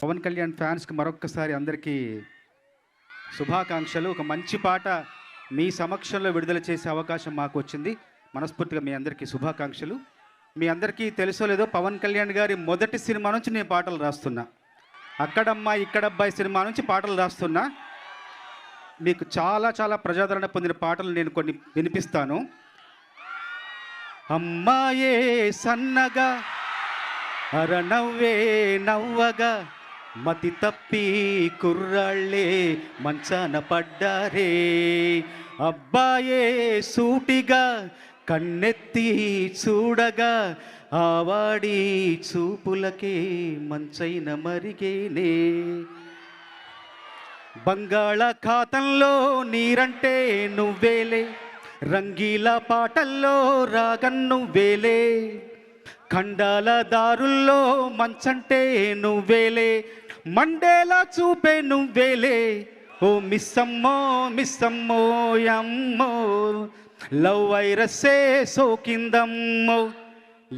పవన్ కళ్యాణ్ ఫ్యాన్స్కి మరొక్కసారి అందరికీ శుభాకాంక్షలు. ఒక మంచి పాట మీ సమక్షంలో విడుదల చేసే అవకాశం మాకు వచ్చింది. మనస్ఫూర్తిగా మీ అందరికీ శుభాకాంక్షలు. మీ అందరికీ తెలుసో లేదో, పవన్ కళ్యాణ్ గారి మొదటి సినిమా నుంచి నేను పాటలు రాస్తున్నా. అక్కడమ్మ ఇక్కడబ్బాయి సినిమా నుంచి పాటలు రాస్తున్నా. మీకు చాలా చాలా ప్రజాదరణ పొందిన పాటలు నేను కొన్ని వినిపిస్తాను. అమ్మాయే సన్నగా అరనవ్వే నవ్వగా మతి తప్పి కుర్రాళ్ళే మంచాన పడ్డారే, అబ్బాయే సూటిగా కన్నెత్తి చూడగా ఆవాడి చూపులకే మంచైన మరిగేనే, బంగాళాఖాతంలో నీరంటే నువ్వేలే, రంగీల పాటల్లో రాగం నువ్వేలే, ఖండాల దారుల్లో మంచంటే నువ్వేలే, మండేలా చూపే నువ్వేలే, ఓ మిస్సమ్మో మిస్సమ్మో యమ్మో లవ్ వైరస్సే సోకిందమ్మో,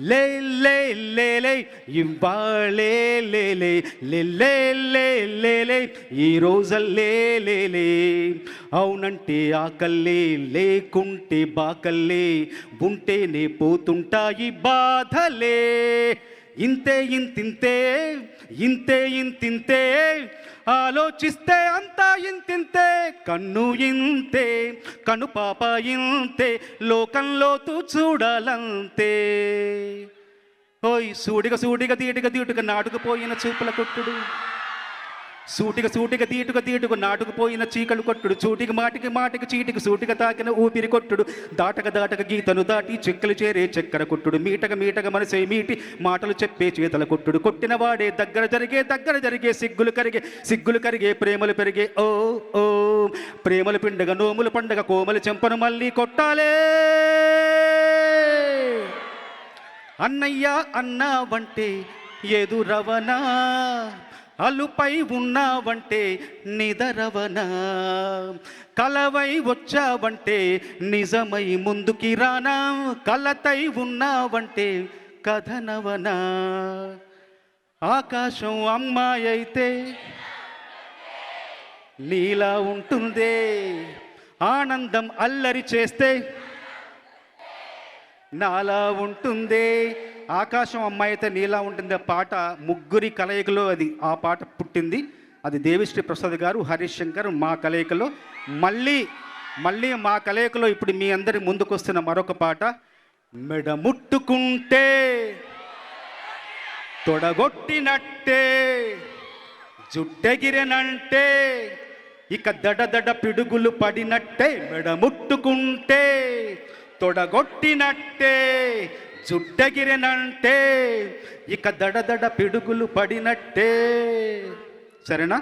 లే లే లే లే ఇవ్వాళే లే లే లే లే లే లే లే ఈ రోజల్లే లే లే, అవునంటే ఆకల్లే లేకుంటే బాకల్లే, ఉంటేనే పోతుంటాయి బాధలే, ఇంతే ఇంతింతే ఇంతే ఇంతింతే ఆలోచిస్తే అంతా ఇంతింతే, కన్ను ఇంతే కను పాప ఇంతే లోకంలో తూ చూడాలంతే, ఓయ్ సూటిగా సూటిగా తీటుగా తీటుగా నాటుకుపోయిన చూపుల కొట్టుడు, సూటిగా సూటిగా తీటుగా తీటుగా నాటుకుపోయిన చీకలు కొట్టుడు, చూటికి మాటికి మాటికి చీటికి సూటిగా తాకిన ఊపిరి కొట్టుడు, దాటక దాటక గీతను దాటి చెక్కలు చేరే చక్కెర కొట్టుడు, మీటక మీటక మనసే మీటి మాటలు చెప్పే చేతల కొట్టుడు, కొట్టిన వాడే దగ్గర జరిగే సిగ్గులు కరిగే ప్రేమలు పెరిగే, ఓ ఓ ప్రేమలు పిండగ నోములు పండగ కోమలు చెంపను మళ్ళీ కొట్టాలే, అన్నయ్య అన్నావంటే ఎదురవనా, అలుపై ఉన్నావంటే నిదరవనా, కలవై వచ్చావంటే నిజమై ముందుకి రానా, కలతై ఉన్నావంటే కథనవనా, ఆకాశం అమ్మాయి అయితే నీలా ఉంటుందే, ఆనందం అల్లరి చేస్తే నాలా ఉంటుందే, ఆకాశం అమ్మాయి అయితే నీలా ఉంటుంది పాట ముగ్గురి కలయికలో అది ఆ పాట పుట్టింది. అది దేవిశ్రీ ప్రసాద్ గారు, హరీష్ శంకర్ మా కలయికలో. మళ్ళీ మా కలయికలో ఇప్పుడు మీ అందరి ముందుకు వస్తున్న మరొక పాట, మెడ ముట్టుకుంటే తొడగొట్టినట్టే జుట్టెగిరెనంటే ఇక దడ పిడుగులు పడినట్టే, మెడ ముట్టుకుంటే తొడగొట్టినట్టే జుట్టెగిరెనంటే ఇక దడ పిడుగులు పడినట్టే. సరేనా?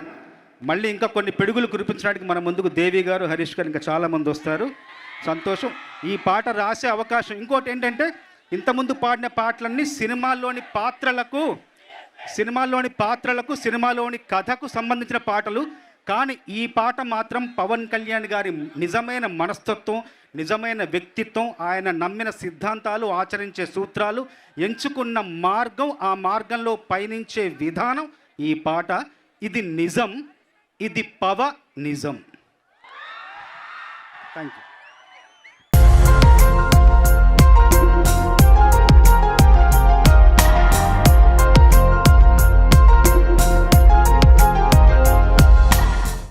మళ్ళీ ఇంకా కొన్ని పిడుగులు కురిపించడానికి మన ముందుకు దేవి గారు, హరీష్ గారు ఇంకా చాలామంది వస్తారు. సంతోషం. ఈ పాట రాసే అవకాశం. ఇంకోటి ఏంటంటే, ఇంతకుముందు పాడిన పాటలన్నీ సినిమాల్లోని పాత్రలకు సినిమాలోని కథకు సంబంధించిన పాటలు. కానీ ఈ పాట మాత్రం పవన్ కళ్యాణ్ గారి నిజమైన మనస్తత్వం, నిజమైన వ్యక్తిత్వం, ఆయన నమ్మిన సిద్ధాంతాలు, ఆచరించే సూత్రాలు, ఎంచుకున్న మార్గం, ఆ మార్గంలో పయనించే విధానం ఈ పాట. ఇది నిజం, ఇది నిజం. Thank you.